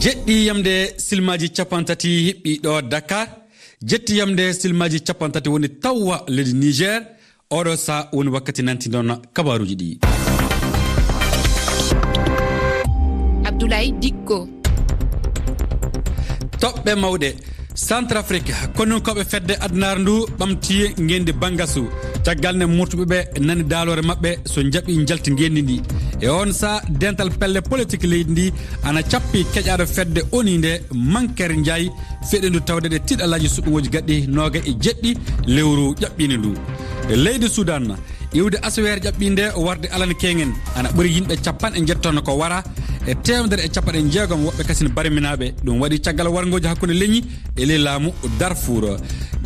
jeɗɗi yamde silmaji capantati hiɓɓi ɗo Dakar, jetti yamde silmaji capantati woni tawwa leydi Niger. Oɗo sa woni wakkati nanti non kabaruji ɗi. Abdoulaye Dikko. Toɓɓe mawɗe Centrafrique kono koɓe fedde adnar ndu ɓamti ngendi bangasu caggal ne murtuɓeɓe nani daalore mabɓe so jaɓi jalti ngendi ndi e on sa dental pelle politique leydi ndi ana cappi keƴaɗo fedde oni nde Mankeur Ndiaye feɗendu tawde ɗe tiɗalaji suɗɗugoji gaɗɗi noga e jeɗɗi lewru ƴaɓɓini ndu leydi Soudan iwde asawere ƴaɓɓinde warde alana kengen ana ɓuri yimɓe capan e jettono ko wara e temedere e capanɗe jeegom woɓɓe kasine bariminaɓe ɗum waɗi caggal wargoji hakkude leñi e ley laamu Darfour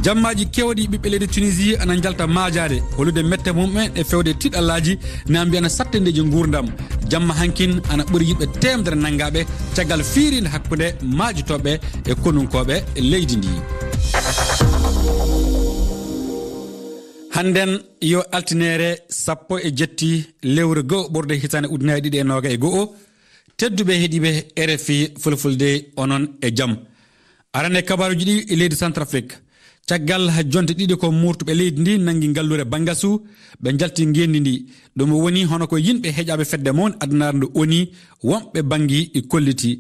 jammaji kewɗi ɓiɓɓe leydi Tunisie ana jalta majade holude mette mumɓe e fewde tiɗallaji na mbiya ana sattendeji gurdam jamma hankin ana ɓuri yimɓe temedere naggaɓe caggal fiirinde hakkude majitoɓe e konunkoɓe leydi ndi. Handen yo altinere sappo e jetti lewru go ɓurde hitane ujunere ɗiɗi e noga e go'o tedduɓe heeɗiɓe RFI fulfulde onon e jaam arane kabaruji ɗi e leydi Centrafrique caggal ha jonte ɗiɗi ko murtuɓe leydi ndi nangui ngallure bangasu ɓe jalti ngendi ndi ɗum woni hono ko yimɓe heeƴaɓe fedde mon addunar ndu woni wonɓe bangui e kolliti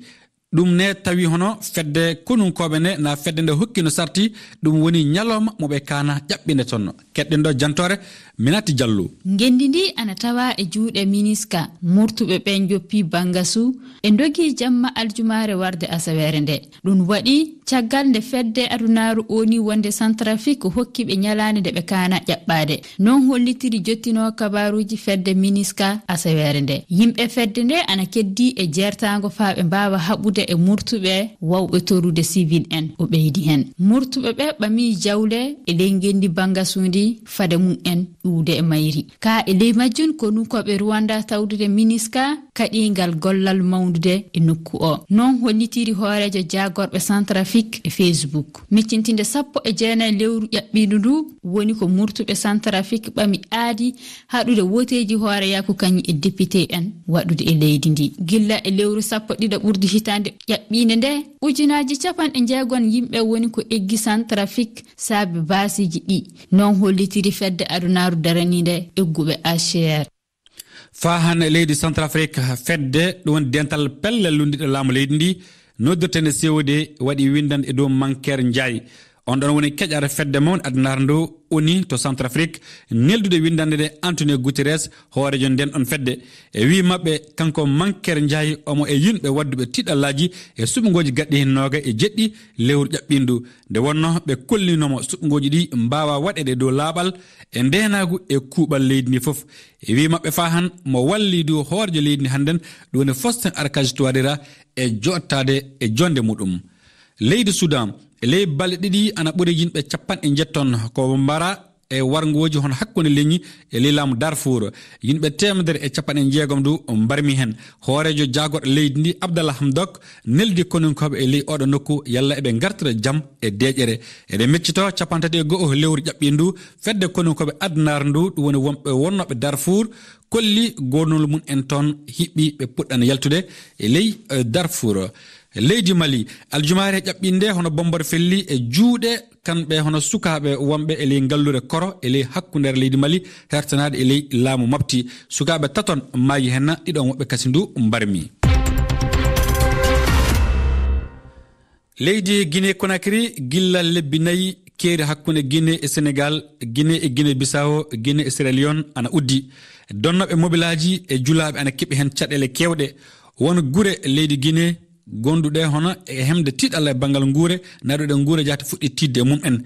ɗum ne tawi hono fedde konunkoɓe ne na fedde nde hokkino sarti ɗum woni ñalawma moɓe kana ƴaɓɓinde tonno keɗɗen ɗo jantore Minati Diallo. Ngendi ndi ana tawa e juuɗe Miniska murtuɓe ɓen joppi bangasu e dogi jamma aljumare warde asawere nde ɗum waɗi caggal nde fedde adunaru oni wonde Centrafrique hokkiɓe ñalande nde ɓe kana ƴaɓɓade non hollitiri jottino kabaruji fedde Miniska asawere nde yimɓe fedde nde ana keddi e jertago fa ɓe mbawa haɓude e murtuɓe wawɓe torude civil en o ɓeydi hen murtuɓe ɓe ɓami jawle e ley ngendi bangasundi fade mum en ɗuude e mayri ka e ley majjun ko nukoɓe Rwanda tawdude Miniska kaɗingal gollal mawdude e nokku o non hollitiri hoorejo jagorɓe Centrafrique e Facebook miccintinde 19 lewru ƴaɓɓindu ndu woni ko murtuɓe Centrafrique ɓami aadi haɗude woteji hoore yakku kañi e député en waɗude e leydi ndi gilla e lewru 12 ɓurdi hitande ƴaɓɓinde nde ujunaji capanɗe jeegon yimɓe woni ko eggi Centrafrique saabi basiji ɗi non hollitiri fedde adunaru daranide egguɓe HCR fa hande leydi Centrafrique fedde ɗum dental pellel lundiɗo laamu leydi ndi noddirtene sewde waɗi windande e dow Mankeur Ndiaye on ɗon woni keƴare fedde mawde addunar ndu oni to Centrafrique neldude windande de Antonio Guterres hoorejo nden on fedde e wi mabɓe kanko Mankeur Ndiaye omo e yimɓe wadduɓe tiɗallaji e suɓugoji gaɗɗi hen noga e jeɗɗi lewru ƴaɓɓindu nde wonno ɓe kollinomo suɓugoji ɗi mbawa waɗede dow laaɓal e ndenagu e kuuɓal leydi ndi foof e wi mabɓe fa han mo walli dow hoorejo leydi ndi hannden ɗum woni Faustin Archange Touadéra e jottade e jonde muɗum leydi Soudan e ley balɗe ɗiɗi ana ɓuri yimɓe capanɗe jetton ko mbara e wargoji hono hakkude leñi e ley laamu Darfour yimɓe temedere e capanɗe jeegom ndu mbarmi hen hoorejo jagorɗo leydi ndi Abdallah Hamdok neldi konunkoɓe e ley oɗo nokku yalla eɓe gartira jaam e deƴƴere eɗe meccito capantati e go'o lewru ƴaɓɓindu fedde konunkoɓe addunar ndu ɗum woni wonɓe wonnoɓe Darfour kolli gonol mum en toon hiɓɓi ɓe puɗɗana yaltude e ley Darfour leydi Mali aljumare ƴaɓɓinde hono bombor felli e juuɗe kamɓe hono sukaɓe wonɓe e ley ngallure koro e ley hakkundere leydi Mali hertanade e ley laamu mabti sukaɓe taton maayi henna ɗiɗon woɓɓe kasi ndu mbarmi leydi Guinée Conakry gilla lebbi nayi keeri hakkunde Guinée e Sénégal Guinée e Guinée Bissau Guinée e Sierra Leone ana uddi donnoɓe mobilaji e julaɓe ana keɓi hen caɗele kewɗe won gure leydi Guinée gonduɗe hono e hemde tiɗalla e banggal nguure naɗuɗe nguure jahata fuɗɗi tidde mum en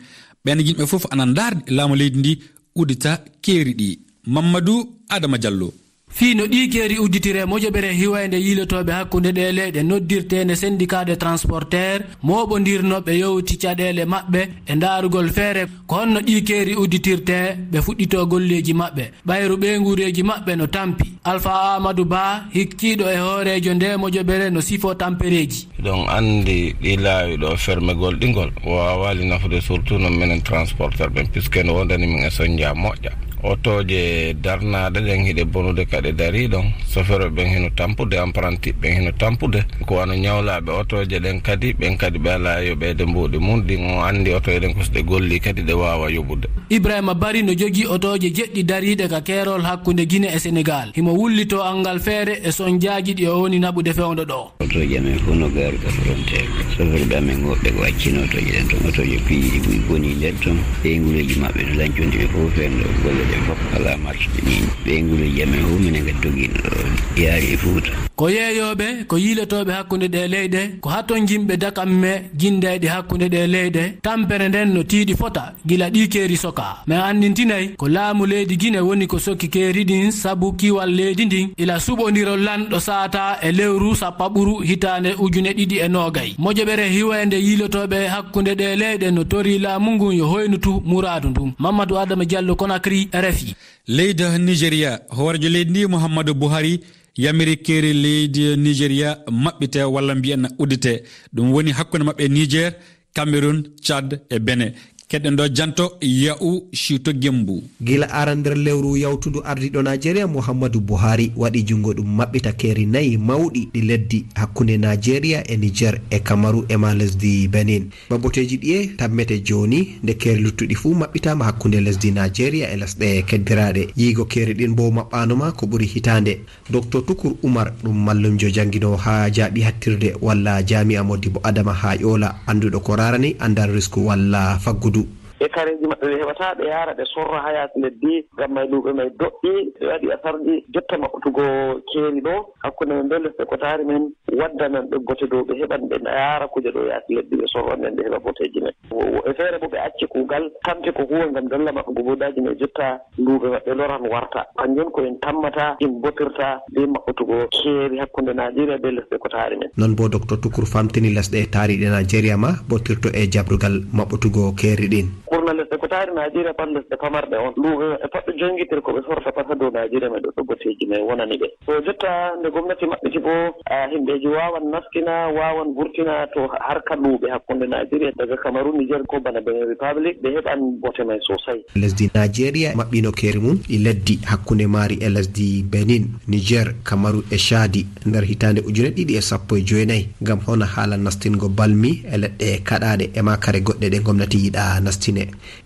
ɓen yimɓe fof ana darde laamu leydi ndi uddita keeri ɗi Mamadou Adama Diallo fii no ɗi keeri udditire moƴoɓere hiwayde yiilotoɓe hakkunde ɗe leyɗe noddirtene syndicat de transporteur moɓodirnoɓe yewti caɗele maɓɓe e darugol feere ko honno ɗi keeri udditirte ɓe fuɗɗito golleji maɓɓe ɓayru ɓeygureji maɓɓe no tampi Alpha Amadou Ba hikkiɗo e hoorejo nde moƴoɓere no sifo tampereji donc andi ɗi laawi ɗo fermegol ɗingol wawali nafude surtout no minen transporteur ɓen puisque no wondani min e soñdia moƴƴa otoje darnaɗe ɗen hiɗe bonude kadi dari ɗon chauffeur ɓen hino tampude apprenti ɓen hino tampude ko wano ñawlaɓe otoje ɗen kadi ɓen kadi ɓe ala yoɓede mbuɗi mum ɗin o andi otoje ɗen ko so ɗe golli kadi ɗe wawa yoɓude. Ibrahima Bari no jogui otoje jeɗɗi dariɗe ka keerol hakkude Guinée e Sénégal himo wullito angal feere e sonjaji ɗi o woni naɓude fewdo ɗo. Otoje amen fof no gaari ka frontiére chauffeur ɓe amen woɓɓe ko waccino otoje ɗen ton otoje piiɗi ɗi boni nder ton ɓeyguleji maɓɓe no lancunde ɓe fof fen ɗo golle ɗen fof ala marche ɗe ñiñi ɓeyguleji amen fof minen kadi doguino ɗo yaari e Fouta. Ko yeeyoɓe ko yiilotoɓe hakkude ɗe leyɗe ko hatton jimɓe dakamme jindeɗe hakkude ɗe leyɗe tampere nden no tiiɗi fota gila ɗi keeri soka mais andintinayi ko laamu leydi Guinée woni ko sokki keeri ɗin sabu kiwal leydi ndin ila suɓodiro lanɗo sata e lewru sappaɓuru hitande ujune ɗiɗi e nogayi moƴoɓere hiwande yiilotoɓe hakkude ɗe leyɗe no tori laamu ngun yo hoynutu muradu ndum. Mamadou Adama Diallo, Conakry, RFI. leydi Nigeria horejo leydi ndi Muhammadu Buhari yamiri keeri leydi Nigeria maɓɓite walla mbiyen uddite ɗum woni hakkude maɓɓe Niger, Cameroun, Tchad e Benin. Keɗen ɗo janto Ya'u Shito Gembu. Gila aran nder lewru yawtudu ardiɗo Nigeria Muhammadu Buhari waɗi jungo ɗum maɓɓita keeri nayi mawɗi ɗi leddi hakkunde Nigeria e Niger e Kamaru e ma lesdi Benin. Baboteji ɗiye tammete joni nde keeri luttuɗi fuu maɓɓitama hakkunde lesdi Nigeria e lesɗe keddiraɗe. Yiigo keeri ɗin bo maɓɓanoma ko ɓuri hitande. Dr Tukur Umar ɗum mallumjo jangino ha jaaɓi hattirde walla jami'a Modibo Adama ha Yola anduɗo ko rarani andal risku walla faggudu. e kareji maɓɓe ɓe heɓata ɓe yaara ɓe sorra ha yaasi leddi ngam may luuɓe may doƴƴi ɓe waɗi asarɗi jotta maɓɓutugo keeri ɗo hakkunde men ɓe lesɗe kotari men waddanan ɓe bote dow ɓe heɓan ɓe yaara kuje ɗo yaasi leddi ɓe sorran nden ɓe heɓa boteji men. E feere bo ɓe acci kuugal tamte ko huwa ngam dalla maɓɓugo bodaji may jotta luuɓe maɓɓe loran warta kanjum ko en tammata in botirta be maɓɓutugo keeri hakkunde Nigeria be lesɗe kotari men. Non bo Dr Tukur famtini lesɗe taariɗe Nigeria ma botirto e jabrugal maɓɓutugo keeri ɗin. ɓurna lesɗe ko taari Nigeria pat lesɗe pamarɗe on luuɓe e pat ɗo jongitir ko ɓe sorta pat ha dow Nigeria may ɗo boteji may wonani ɓe. To jotta nde gomnati maɓɓiti bo himɓeji wawan nastina wawan vurtina to harka luuɓe hakkunde Nigeria daga Cameroun, Niger ko bana Benin Republic ɓe heɓan bote may sosai. Lesdi Nigeria maɓɓino keeri mum ɗi leddi hakkunde maari e lesdi Benin, Niger, Kamaru e Chadi nder hitande 2019 ngam hona haala nastingo balmi e leɗɗe kaɗaɗe e ma kare goɗɗe ɗe gomnati yiɗa nastine.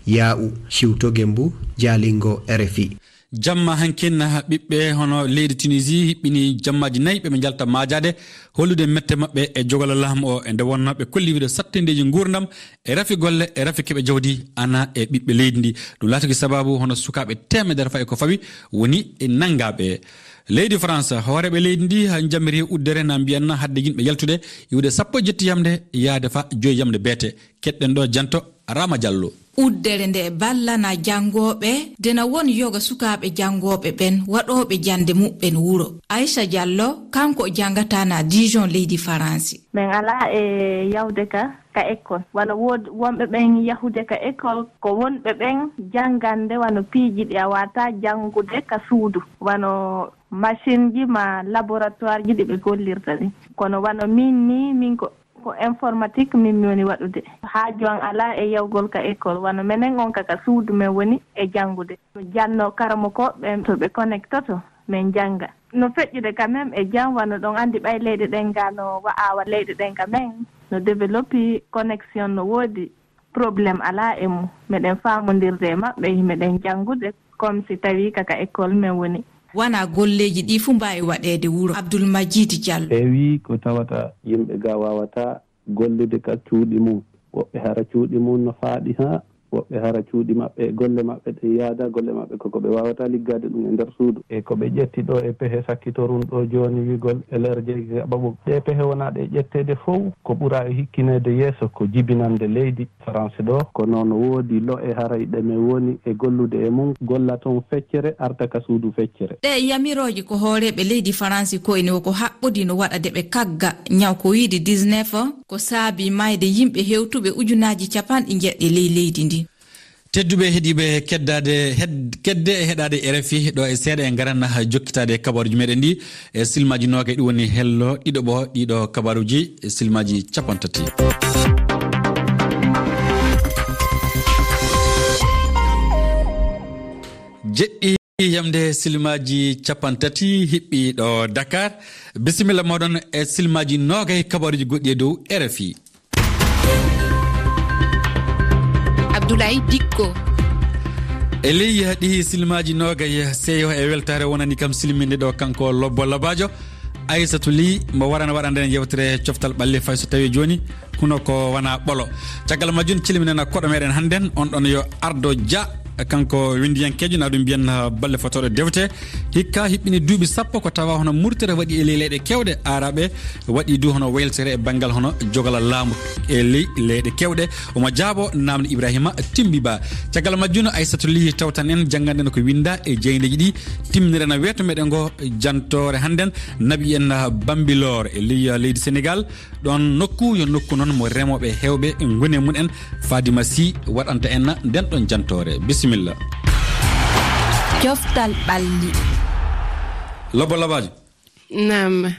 Ya'u Shito Gembu, Jalingo, RFI. Jamma hankinna ɓiɓɓe hono leydi Tunisie hiɓɓini jammaji nayyi ɓe jalta majade hollude mette maɓɓe e jogolo laamu o e nde wonno ɓe kolli wiide sattindeji gurdam e rafi golle e rafi keɓe jawdi ana e ɓiɓɓe leydi ndi ɗum laatigi sababu hono sukaɓe temedere fayi ko fawi woni e nangaɓe. Leydi France hooreɓe leydi ndi ha jammiri uddere na mbiyanna hadde yimɓe yaltude iwde 17 yamde yaade fa 5 yamde beete keɗɗen ɗo janto Rama Diallo. Uddere nde ballana jangoɓe dena won yoga sukaɓe jangoɓe ɓen waɗoɓe jande muɓɓen wuro. Aisha Diallo kanko jangata na Dijon leydi France. Men ala e yawde ka école wala wonɓe ɓen yahude ka école ko wonɓe ɓen jangande wano piiji ɗi a wata jangude ka suudu wano machine ji ma laboratoire ji ɗi ɓe gollirta ɗi kono wano min ko informatique min woni waɗude ha jon ala e yawgol ka école wano menen on kaka suudu men woni e jangude janno karamo ko ɓen to ɓe connectoto min janga no feƴƴude quand même e jam wano ɗon andi ɓay leyɗe ɗen ga no wa'awa leyɗe ɗen ka men no développi connexion no woodi probléme ala e mum meɗen famodirde e maɓɓe meɗen jangude comme si tawi kaka école men woni. Wana golleji ɗi fu mbawi waɗede wuro. Abdoul Majid Diallo. Ewi ko tawata yimɓe ga wawata gollude ka cuuɗi mum woɓɓe hara cuuɗi mum no faaɗi ha woɓɓe hara cuuɗi maɓɓe golle maɓɓe ɗe yaada golle maɓɓe koko ɓe wawata liggade ɗum e nder suudu e ko ɓe ƴetti ɗo e pehe sakkitorun ɗo joni wigol LRJ ɓaɓu ɗe pehe wona ɗe ƴettede fof ko ɓura e hikkinede yeeso ko jibinande leydi France ɗo ko noon woodi lo e harayɗe me woni e gollude e mum golla toon feccere arta ka suudu feccere. Ɗe yamiroji ko hooreɓe leydi France ko ene ko haɓɓodi no waɗa de ɓe kagga ñaw ko wiide 19 ko saabi mayde yimɓe hewtuɓe ujunaji capanɗe jeɗɗe leydi ndi. Tedduɓe heeɗiɓe kedde e heɗade RFI ɗo e seeɗa e garanna jokkitade kabaruji meɗen ɗi e silmaji noga ɗi woni hello ɗiɗo ɗiɗo kabaruji e silmaji 30. jeɗɗi yamde silmaji capantati hiɓɓi ɗo Dakar. Bisimilla moɗon e silmaji nogay kabaruji goɗɗi e dow RFI. Abdoulaye Dikko. E ley ɗi silmaji nogay seyo e weltare wonani kam silminde ɗo kanko Lobbo Labajo. Aissatou Ly mo warana waɗande yewtere coftal ɓalle fay so tawi joni huno ko wana ɓolo. Caggal majjum cilminena koɗo meɗen hannden on ɗon yo Ardo Dia kanko windiyankejo na ɗum mbiyen balle fotoɗo dewte hikka hiɓɓini duuɓi sappo ko tawa hono murtere waɗi e ley leyɗe kewɗe araɓe waɗi du hono weltere e banggal hono jogala laamu e ley leyɗe kewɗe omo jaabo namde Ibrahima Timbiba. Caggal majjuno Aissatou Ly tawtan en jangganden ko winda e jeydeji ɗi timmirena weto meɗen go jantore hannden naɓi en Bambilor e ley leydi Sénégal ɗon nokku yo nokku noon mo remoɓe hewɓe goni mun en Fadima Sy waɗanta en nden ɗon jantore. Bismillah. Coftal ɓalli. Lobbo Labajo. Nam.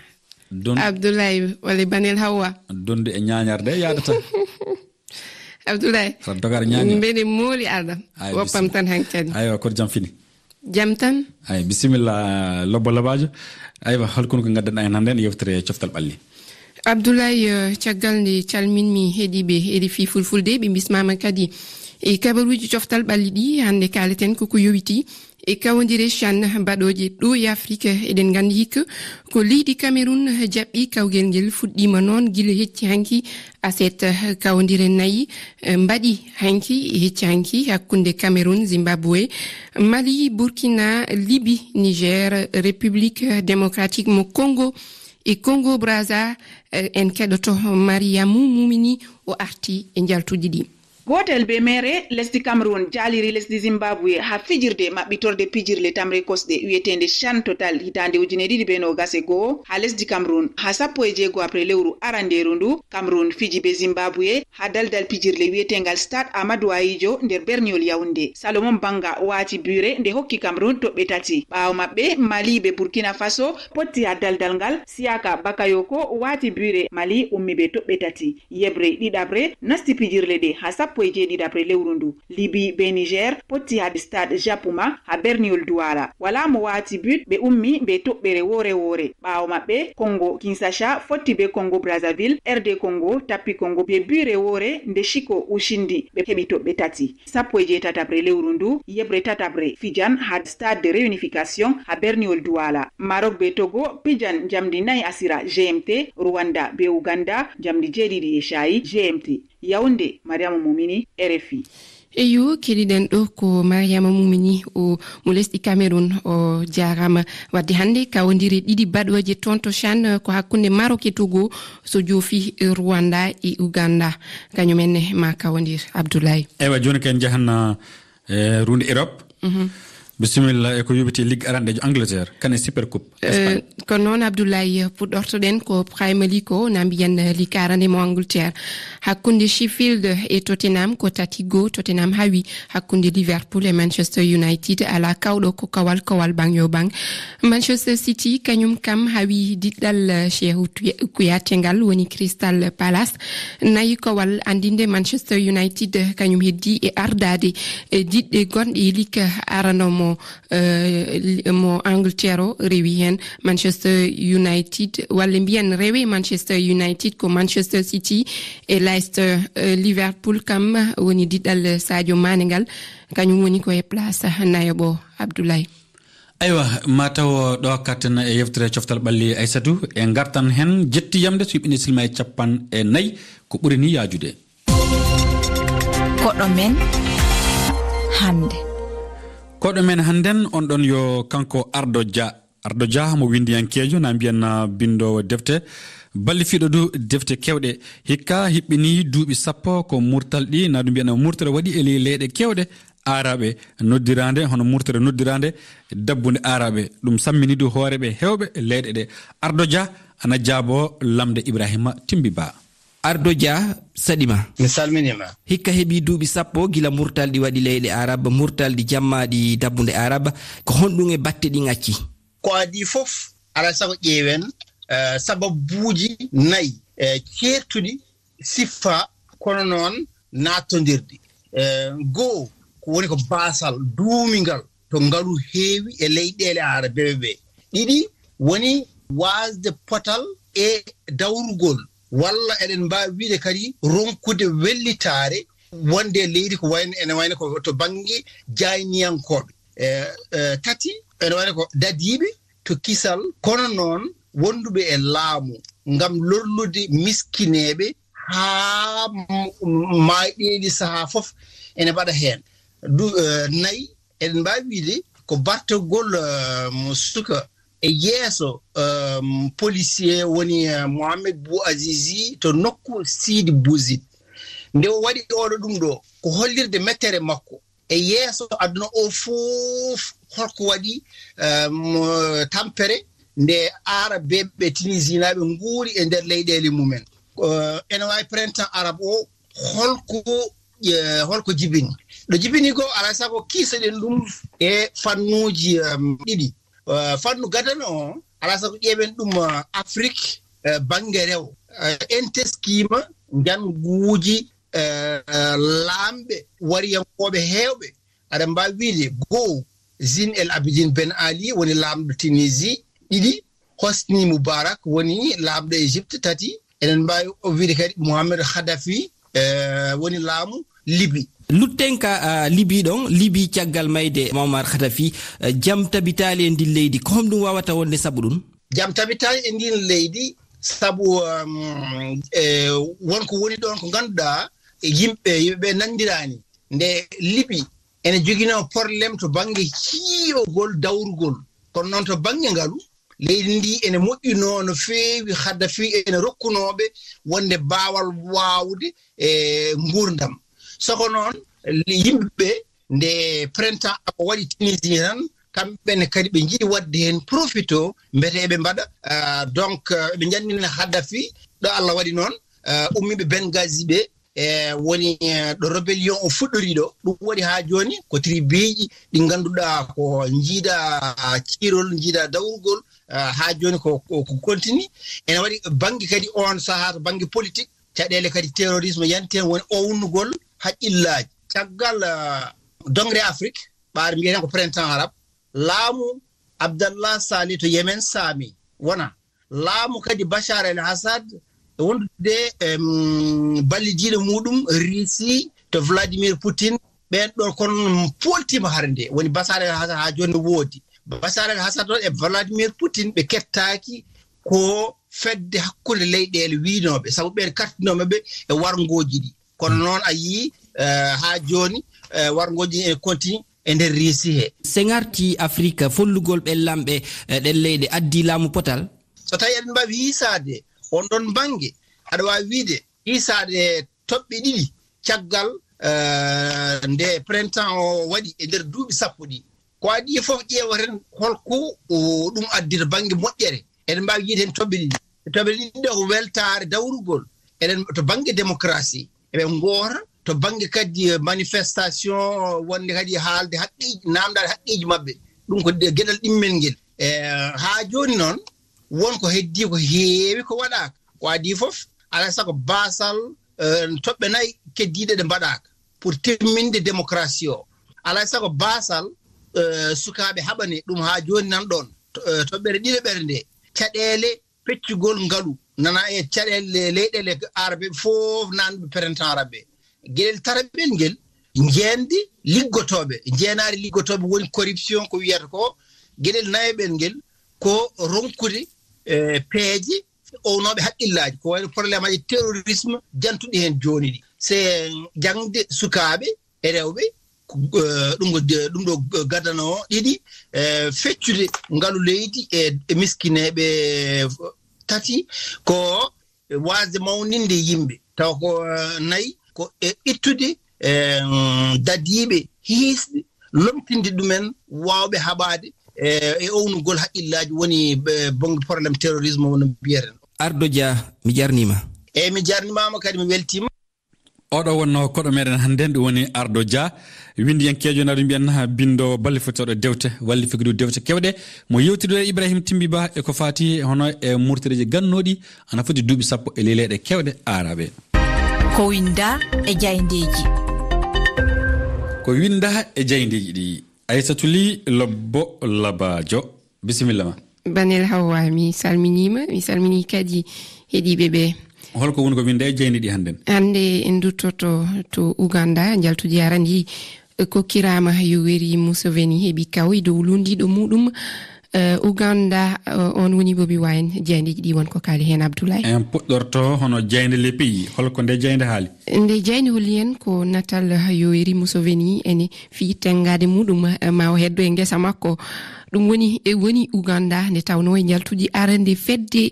Abdoulaye wala Banel Hawa. Donde e ñañarde yadata. Abdoulaye. Sa dogar ñañar. Mbede mooli Adam. Woppam tan hankadi. Aywa ko jam fini. Jam tan. Ay bismillah Lobbo Labajo. Aywa holko ko gaddanɗa en hannde yewtere coftal ɓalli. Abdoulaye caggal nde calminmi heeɗiɓe RFI fulfulde ɓe bismama kadi e kabaruji coftal ɓalli ɗi hande kaleten koko yowiti e kawodire chan baɗoje ɗo e Afrique eɗen gandi hikka ko leydi Cameroun jaɓɓi kawgel ngel fuɗɗima noon guila hecci hanki aset kawodire nayyi mbaɗi hanki e hecci hanki hakkunde Cameroun, Zimbabwe, Mali, Burkina, Libye, Niger, République démocratique mo Congo e Congo Brazza. En keɗoto Mariamou Moumini o arti e jaltuji ɗi. Gotel be mere lesdi Cameroun jaliri lesdi Zimbabwe ha fijirde maɓɓitorde pijirle tamre kosɗe wi'etende CHAN Total hitande 2021 ha lesdi Cameroun ha 16 après lewru aranderu ndu Cameroun fiji be Zimbabwe ha daldal pijirle wi'etengal Stade Amadou Ahidjo nder berniol Yaoundé. Salomon Banga wati bure nde hokki Cameroun toɓɓe tati. Ɓawo maɓɓe Mali be Burkina Faso potti ha daldal ngal. Siaka Bakayoko wati bure Mali ummi be toɓɓe tati. Yebre ɗiɗabre nasti pijirle ɗe ha 17 après lewru ndu. Libye be Niger potti ha Stade Japuma ha berniol Douala. Wala mo wati but be ummi be toɓɓere wore. Ɓawo maɓɓe Congo Kinshasa fotti be Congo Brazzaville. RD Congo tappi Congo be bure wore nde Chiko Ushindi be heɓi toɓɓe tati. 17 après lewru ndu yebre tatabre fijan ha Stade de Réunification ha berniol Douala. Maroc be Togo pijan jamdi 4 asira GMT. Rwanda be Uganda jamdi 7 e shayi GMT. Yaoundé, Mariama Moumini, RFI. Eyo keɗiɗen ɗo ko Mariama Moumini o mo lesɗi Cameroun o jarama wadde hande kawodiri ɗiɗi baɗoje tonto CHAN ko hakkunde Maroc e Togo so joofi Rwanda e Uganda kañumenne ma kawodir Abdoulaye. Ewa joni ken jahanna runde Europe. Bismillah e ko yobiti Ligue arandejo Angleterre kane Super Coupe Espagne. Ko noon Abdoulaye puɗɗortoɗen ko Premier League ko na mbiyen Ligue arande mo Angleterre hakkunde Sheffield e Tottenham ko 3-0 Tottenham hawi hakkunde Liverpool e Manchester United ala kawɗo ko kawal bang yo bang. Manchester City kañum kam hawi diɗɗal Cheikhou Kouyaté ngal woni Crystal Palace nayi kowal andinde Manchester United kañum heddi e ardade e diɗɗe gonɗe e Ligue arande mo Angleterre o rewi hen Manchester United walla mbiyen rewe Manchester United ko Manchester City e Leicester. Liverpool kam woni diɗɗal Sadio Mané ngal kañum woni ko e place nayoɓo Abdoulaye. Aywa mataw ɗo katten e yewtere coftal ɓalli Aissatou e gartan hen jetti yamde so yiɓini silma e 4 ko ɓuri ni yajude. Koɗo men hande. Koɗo men hannden on ɗon yo kanko Ardo Dia mo windiyankejo na mbiyen bindowo defte ballifiɗo du defte kewɗe hikka hiɓɓini duuɓi 10 ko murtal ɗi na ɗum mbiyen murtere waɗi e leyɗe kewɗe araɓe noddirande hono murtere noddirande dabbude araɓe ɗum sammini du hooreɓe hewɓe leyɗe ɗe. Ardo Dia ana jaabo lamde Ibrahima Timbiba. Ardo Dia saɗima mi salminima hikka heeɓi duuɓi 10 gila murtalɗi waɗi leyɗe araba murtalɗi jammaɗi dabbude araba ko honɗum e batte ɗi ŋacci ko adi fof ala sago ƴeewen sababuji 4 ceertuɗi siffa kono noon nattodirɗi goo ko woni ko basal duumingal to ngalu heewi e leyɗeele arabeɓe ɓe. ɗiɗi woni wasde potal e dawrugol walla eɗen mbawi wiide kadi ronkude wellitaare wonde leydi ko wayno ene wayno ko to bangi jayniyankoɓe. Tati ene wayno ko dadiɓe to kisal kono noon wonduɓe e laamu ngam lorlude miskineɓe haa mayɗeɗi sahaa fof ene mbaɗa heen. Nayi eɗen mbawi wiide ko bartogol suka e yeeso policier woni Mohamed Bouazizi to nokku Sidi Bouzid nde o waɗi oɗo ɗum ɗo ko hollirde mettere makko e yeeso aduna o fof holko waɗi tampere nde arabeɓe tunisinaɓe nguuri e nder leyɗele mumen. Ene wawi printemps arabe o holko jibini ɗo jibini go ala sago kiisaɗen ɗum e fannuji ɗiɗi. Fannu gadano o ala sago ƴeeɓen ɗum Afrique bange rew en teskima janguuji laamɓe wariyankoɓe heewɓe aɗa mbawi wiide goo Zine El Abidine Ben Ali woni laamɗo Tunisie. ɗiɗi Hosni Moubarak woni laamɗo Égypte. Tati eɗen mbawi o wiide kadi Mohamed Khadafi woni laamu Libi. luttenka Libi ɗon Libi caggal mayde Muammar Khadafi jam tabitali e ndin leydi ko hom ɗum wawata wonde sabu ɗum? Jam tabitali e ndin leydi sabu wonko woni ɗon ko ganduɗa yimɓe nandirani nde Libi ene joguino probléme to banggue hiiwogol dawrugol kono noon to banggue ngalu leydi ndi ene moƴƴuno no feewi Khadafi ene rokkunoɓe wonde baawal wawde e gurdam. Soko noon yimɓeɓe nde printemps ako waɗi Tunisie tan kamɓene kadi ɓe jiiɗi wadde hen profito mbete eɓe mbaɗa donc ɓe jandina Khadafi ɗo Allah waɗi noon ummiɓe Benghazi ɓe woni ɗo rébellion o fuɗɗori ɗo ɗum waɗi ha joni ko tribiji ɗi ganduɗa ko jiiɗa ciirol jiiɗa dawrugol ha joni ko continue ene waɗi banggue kadi on saaha to banggue politique caɗele kadi terrorisme yanti hen woni ownugol haqqillaji caggal dongre Afrique ɓaade mbiyeten ko printemps arabe laamu Abdallah Salih to Yemen saami wona laamu kadi Bachar el Assad wondude ballidiɗo muɗum Russie to Vladimir Poutine ɓen ɗon kono poltima hare nde woni Bachar el Assad ha joni woodi Bachar el Assad ɗon e Vladimir Poutine ɓe kettaki ko fedde hakkude leyɗele wiinoɓe sabu ɓen kartinoɓeɓe e wargoji ɗi kono noon a yii ha joni wargoji e continue e nder Russie he. Sengarti Afrique follugol ɓellamɓe ɗen leyɗe addi laamu potal so tawi eɗen mbawi hiisade on ɗon bange aɗa wawi wiide hiisade toɓɓe ɗiɗi caggal nde printemps o waɗi e nder duuɓi sappo ɗi ko adi fof ƴeewaten holko ɗum addita bange moƴƴere eɗen mbawi yiide hen toɓɓe ɗiɗi ɗo ko weltare dawrugol eɗen to bange démocratie eɓe goota to bange kadi manifestation wonde kadi haalde haqqiji namdade haqqiji mabɓe ɗum ko gueɗal ɗimmel ngel ha joni noon wonko heddi ko heewi ko waɗaka ko adi fof alay sago basal toɓɓe nayyi keddiɗe ɗe mbaɗaka pour timminde démocratie o alay sago basal sukaɓe haɓane ɗum ha joni nan ɗon toɓɓere ɗiɗo ɓernde caɗele peccugol ngalu nana e caɗele leyɗele arabe fof nanɓe printemps arabe gueɗel taraɓel ngel jendi liggotoɓe jeenari liggotoɓe woni corruption ko wiyata ko gueɗel nayoɓel ngel ko ronkude peeje ownoɓe haqqillaji ko wayno probléme aji terrorisme jantuɗi hen joni ɗi c'est jangde sukaɓe e rewɓe ɗum ɗo gadano o ɗiɗi feccude ngalu leydi e miskineɓe tati ko wasde mawninde yimɓe taw ko nayyi ko ittude dadiɓe hiisɗe lomtinde ɗumen wawɓe haɓade e ownugol haqqillaji woni bongue probléme terrorisme wono mbiyeten. Ardo Dia mi jarnima. Mi jarnimama kadi mi weltima. oɗo wonno koɗo meɗen hannde ɗum woni Ardo Dia windiyankejo naɗo mbiyan bindo balle fotoɗo dewte walli figudu dewte kewɗe mo yewtido Ibrahim Timbi Ba e ko fati hono e murtireji gannoɗi ana foti duuɓi sappo e leyleɗe kewɗe arabe ko winda e jayndeji ko winda e jayndeji ɗi Aissatou Ly Lobbo Labajo bisimilla ma. Banel Hawa mi salmini kadi heɗiɓe ɓe. Holko woni ko winde e jeyndi ɗi hannden? Hannde en duttoto to Uganda jaltuji arandi kokkirama Yoweri Museveni heɓi kaw dow lundiɗo muɗum Uganda on woni Bobi Wine jeyndiji ɗi won ko kaali hen Abdoulaye. En puɗɗorto hono jeyndi le pays holko nde jeyndi haali? Nde jeyndi holli hen ko natal Yoweri Museveni ene fi tengade muɗum ma o heddo e ngesa makko. Ɗum woni Uganda nde tawno e jaltuji arande fedde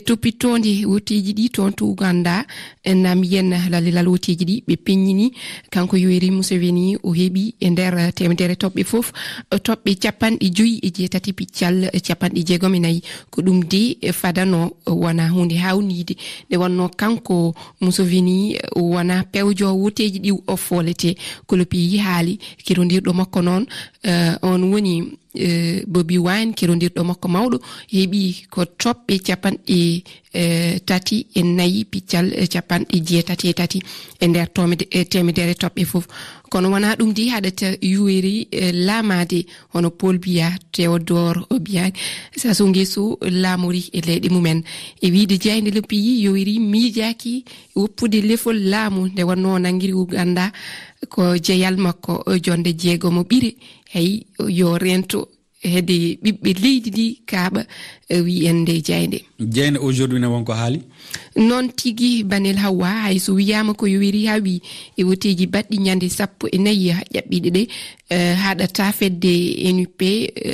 toppitonde woteji ɗi toon to Uganda nam yen lalilal woteji ɗi ɓe peññini kanko Yoweri Museveni o heɓi e nder temedere toɓɓe fof toɓɓe 57 piccal 64 ko ɗum de fadano wona hunde hawnide nde wonno kanko Museveni wona pewjo woteji ɗi o folete ko le pays haali kirodirɗo makko noon on woni Bobi Wine kirodirɗo makko mawɗo heɓi ko toɓɓe 34 piccal 63 e nder temedere toɓɓe fof kono wona ɗum di haɗata Yoweri laamade hono Paul Biya Théodore Obiang Sassou Nguesso laamori e leyɗe mumen e wiide jeyde le pays Yoweri miijaki woppude lefol laamu nde wonno nangiri Uganda ko jeyal makko jonde jeegomo ɓire hay yo rento hede ɓiɓɓe leydi ɗi kaaɓa wiyende jeyde aujourd'hui ne wonko haali non tigi Banel Hawa hay so wiyama ko Yoweri hawi e woteji baɗɗi ñande 14 ƴaɓɓiɗe ɗe haɗata fedde NUP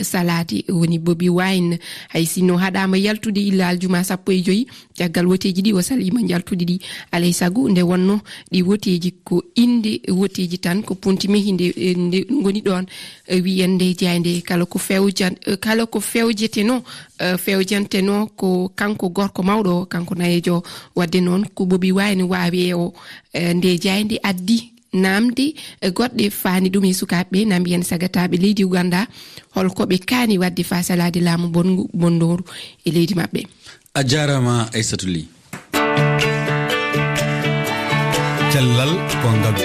salade woni Bobi Wine hay sino haɗama yaltude illa aljuma 15 caggal woteji ɗi o salima jaltude ɗi alay sago nde wonno ɗi woteji ko inde woteji tan ko puntime hinde goni ɗon wiyende jeyde kala ko fewjeteno fewjanteno ko kanko gorko mawɗo kanko nayejo wadde noon ko Bobi Wine wawi o nde jeyde addi namde goɗɗe faani ɗum e sukaɓe nam yen sagataɓe leydi Uganda holko ɓe kaani wadde fa salade laamu bondoru e leydi maɓɓe. A jarama Aissatou Ly. cellal ko ngadu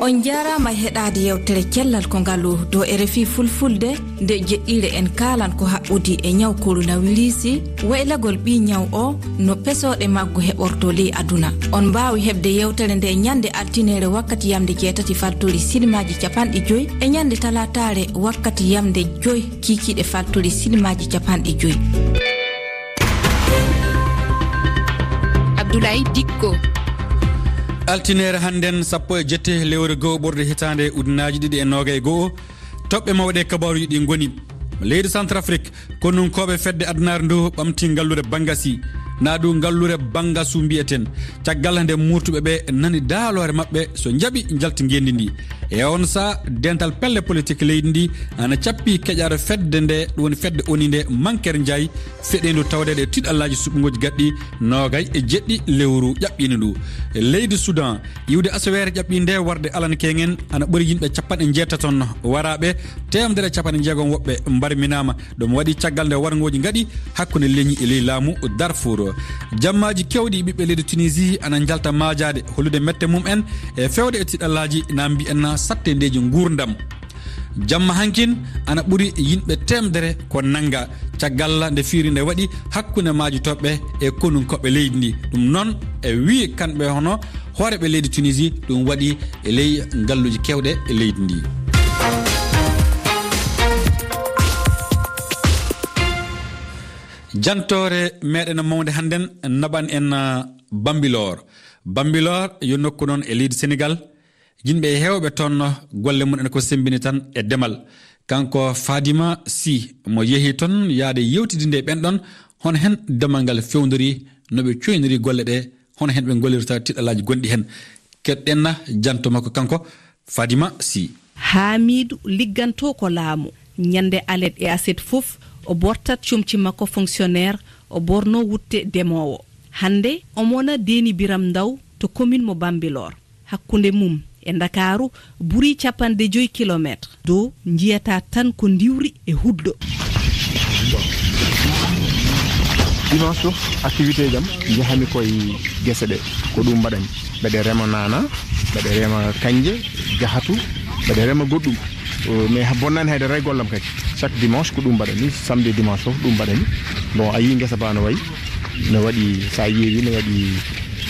on jarama heɗade yewtere cellal ko ngalu do RFI fulfulde nde jeɗɗire en kalan ko haɓɓudi e ñaw coronavirus waylagol ɓi ñaw o no pesoɗe maggo heɓorto ley aduna on mbawi hebde yewtere nde ñande altinere wakkati yamde 7 faltori silimaji 50 e ñande talatare wakkati yamde 5 kikiɗe faltori silimaji 50 Abdoulaye Dikko altinere hannden 17 lewru goho ɓurde hitande ujunaji 2021 toɓɓe mawɗe kabaruji ɗi goni leydi Centrafrique ko nun koɓe fedde adunare ndu ɓamti ngallure bangasi na ɗum ngallure bangasu mbiyeten caggal nde murtuɓe ɓe nani daalore mabɓe so jaaɓi jalti ngendi ndi e on sa dental pelle politique leydi ndi ana cappi keƴare fedde nde ɗum woni fedde oni nde Mankere Ndiaye feɗendu tawdeɗe tiɗallaji suɓugoji gaɗɗi nogay e jeɗɗi lewru ƴaɓɓino ndu leydi Soudan yiwde asawere ƴaɓɓi nde warde Alan Kengen ana ɓori yimɓe 60 waraɓe temedere 60 woɓɓe mbarminama ɗum waɗi caggal nde wargoji gaɗi hakkude leñi e ley laamu Darfour jammaji kewɗi ɓiɓɓe leydi Tunisie ana jalta majade hollude mette mum en e fewde e tiɗallaji na mbi'en sattendeji gurdam jamma hankin ana ɓuri yimɓe temedere ko nanga caggal nde fiiri nde waɗi hakkude maji toɓɓe e konun koɓɓe leydi ndi ɗum noon e wi kamɓe hono hooreɓe leydi Tunisie ɗum waɗi e ley galluji kewɗe e leydi ndi jantore meɗen mawde hannden naɓan en Bambilor yo nokku noon e leydi Sénégal yimɓe hewɓe toon golle mum en ko sembini tan e demal kanko Fadima Sy mo yeehi toon yaade yewtidinde ɓenɗon hono hen demal ngal fewdori noɓe coyniri golle ɗe hono hen ɓe gollirta tiɗalaji gonɗi hen keɗɗenna janto makko kanko Fadima Sy. Hamidou ligganto ko laamu ñande alet e aset fof o bortat comci makko fonctionnaire o borno wutte demowo hande o mona Deni Biram Ndaw to commune mo Bambilor hakkunde mum e Dakaru ɓuri 50 kilométre do jiyata tan ko ndiwri e huddo dimanche fof activité jam jahami koye guesse ɗe ko ɗum mbaɗami mbeɗe rema nana mbeɗe rema kanje jahatu mbeɗe rema goɗɗum mais bonnani hayde ray gollam kadi chaque dimanche ko ɗum mbaɗami samedi dimanche fof ɗum mbaɗami bon a yi guessa ba no wayi ne waɗi sa yeewi ne waɗi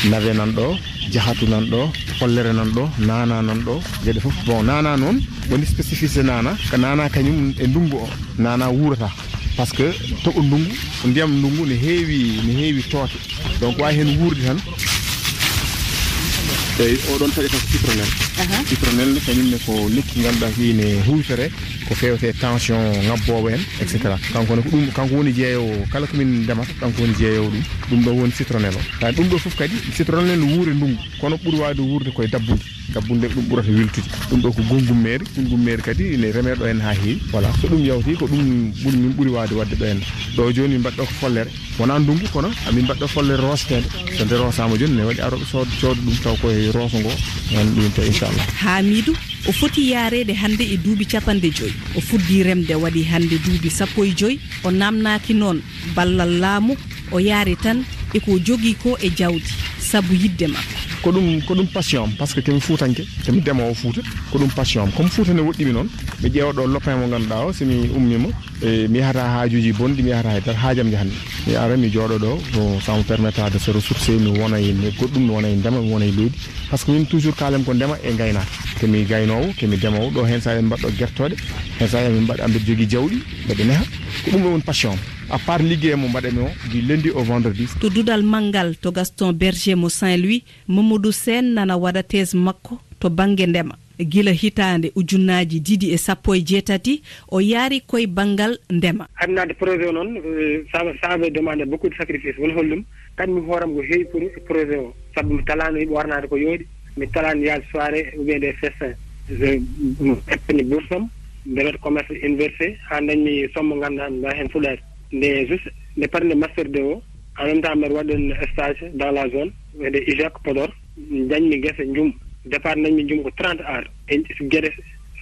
nawe nan ɗo jahatu nan ɗo follere nan ɗo nana nan ɗo gueɗe fof bon nana noon woni spécificité nana ko nana kañum e ndungu o nana wurata par ce que toɓo ndungu ndiyam ndungu ne heewi tooke donc wawi hen wurde tan eyyi oɗon taƴa tan citronel kañumne ko lekki ganduɗa ne huytere ko fewte tension ngabbowo en et cetera kanko ne ko ɗum kanko woni jeeyowo kala komin ndemata kanko woni jeeyowo ɗum ɗo woni citronel o tawi ɗum ɗo foof kadi citronel ne wuure ndungu kono ɓuuri wawde wurde koye dabbude ɗum ɓurata wiltude ɗum ɗo ko gongummere kadi ne remeɗo en ha heewi voilà so ɗum yawti ko ɗum min ɓuuri wawde wadde ɗo en ɗo joni min mbaɗɗo ko follere wona ndungu kono amin mbaɗɗo follere rostede so nde rosama joni ne waɗi aroɓe cooda ɗum taw koye roso ngo on ɗum to inchallah. Hamidou o foti yarede hande e duuɓi 50 o fuddi remde waɗi hande duuɓi 15 o namnaki noon ballal laamu o yaari tan eko jogui ko e jawdi sabu yidde makko ko ɗum passion am par ce que kemi fuutanke kemi demowo Fouta ko ɗum passion am comme Fouta ne woɗɗimi noon mi ƴeewa ɗo lopin mo ganduɗa o somi ummima mi yahata haajuji bonɗi mi yahata haydara haajam jahanmi mi ara mi jooɗo ɗo ça me permettra de se ressourcer mi wona e goɗɗum mi wona e ndema mi wona e leydi par ce que min toujours kalem ko ndema e gaynaka kemi gaynowo kemi demowo ɗo hen sa en mbaɗɗo guertoɗe hen sa min mbaɗa mbeɗa jogui jawɗi mbeɗa neha ko ɗum ɗo woni passion am à part liggéey mo mbaɗami o du lundi au vendredi. To dudal mangal to Gaston Berger mo Saint-Louis Mamadou Sène nana waɗa thèse makko to banggue ndema gila hitande ujunnaji 2017 o yaari koye bangal ndema arnade projet o noon ça avait demandé beaucoup de sacrifice woni hollum kadi mi hooram ko heewi pour projet o saabu mi talano yiɓe warnade ko yooɗi mi talani yaade soirée ou bien des festins eppani boursam nde waɗa commerce université ha dañmi somme ganduɗa mi mbawi hen fuɗade nde juste nde parde master 2 o en même temps mbeɗa waɗen stage dans la zone de IJAK Podor dañmi guese njum départ dañmi njum ko 30 ar e gueɗe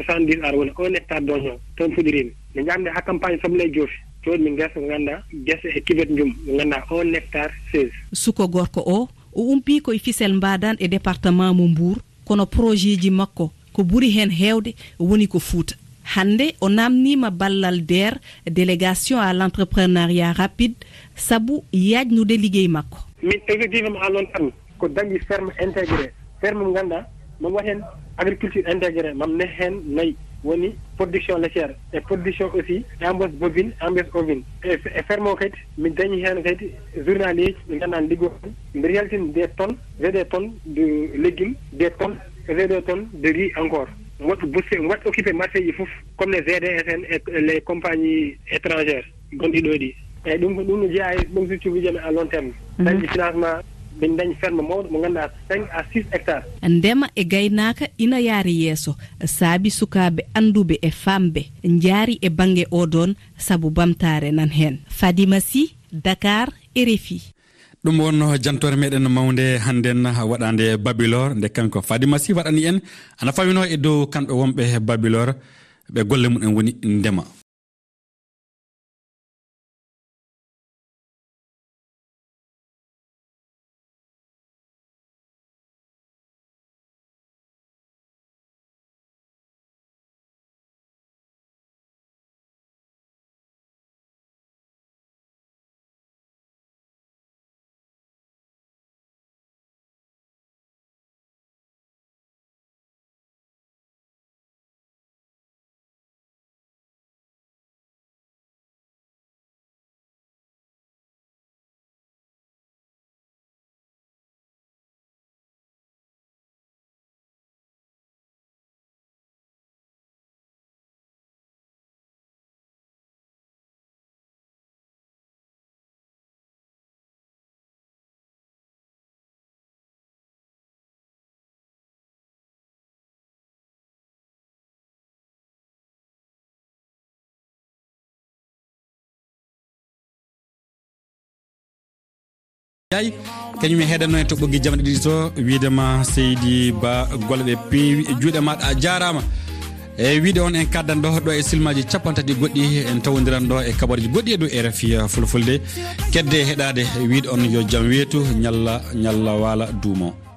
70 ar woni 1 hectare d'oignon toon fuɗirimi nde jamde ha campagne soble joofi coodmi guese ko ganduɗa guese e kivet njum mo ganduɗa 1 hectare 16 suko gorko o umpi koye Fissel Mbadan e département mo Mbour kono projet ji makko ko ɓuuri hen hewde woni ko Fouta hande o namnima ballal DER délégation à l'entrepreneuriat rapide sabu yajnude liggéey makko min effectivement à long terme ko dañi ferme intégré ferme mo ganduɗa mam wat hen agriculture intégré mam ne hen nayyi woni production laitière et production aussi embauche bovine embauche ovine e ferme o kadi min dañi hen kadi journalier ɓe ganduɗa liggo mbiɗa yaltina des tonnes et des tonnes de légumes des tonnes et des tonnes de riz encore waɗ bossé waɗ occupé marché ji fof comme les ZDSN et les compagnies étrangères gonɗi ɗo ɗi eyyi ɗum no jeeya ɗum so cuɓijami à long terme dañi financement min dañi ferme mawɗo mo ganduɗa 5 à 6 hectares ndema e gaynaka ina yaari yeeso saabi sukaɓe anduɓe e famɓe jaari e banggue oɗon saabu bamtare nan hen Fadima Sy Dakar RFI ɗum wonno jantore meɗen mawde hannden waɗande Babylor nde kanko Fadima Sy waɗani en ana fawino e dow kamɓe wonɓe Babylor ɓe golle mum en woni ndema Yay kañum heedanno en to ɓoggi jamɗe ɗiɗi to wiidema Seydi Ba golle ɗe peewi e juuɗe maɗa a jarama e wiide on en kaddan ɗo e silmaji capantati goɗɗi en tawodiran ɗo e kabaruji goɗɗi e dow RFI fulfulde kedde heɗade wiide on yo jaam weetu ñalla wala duumo.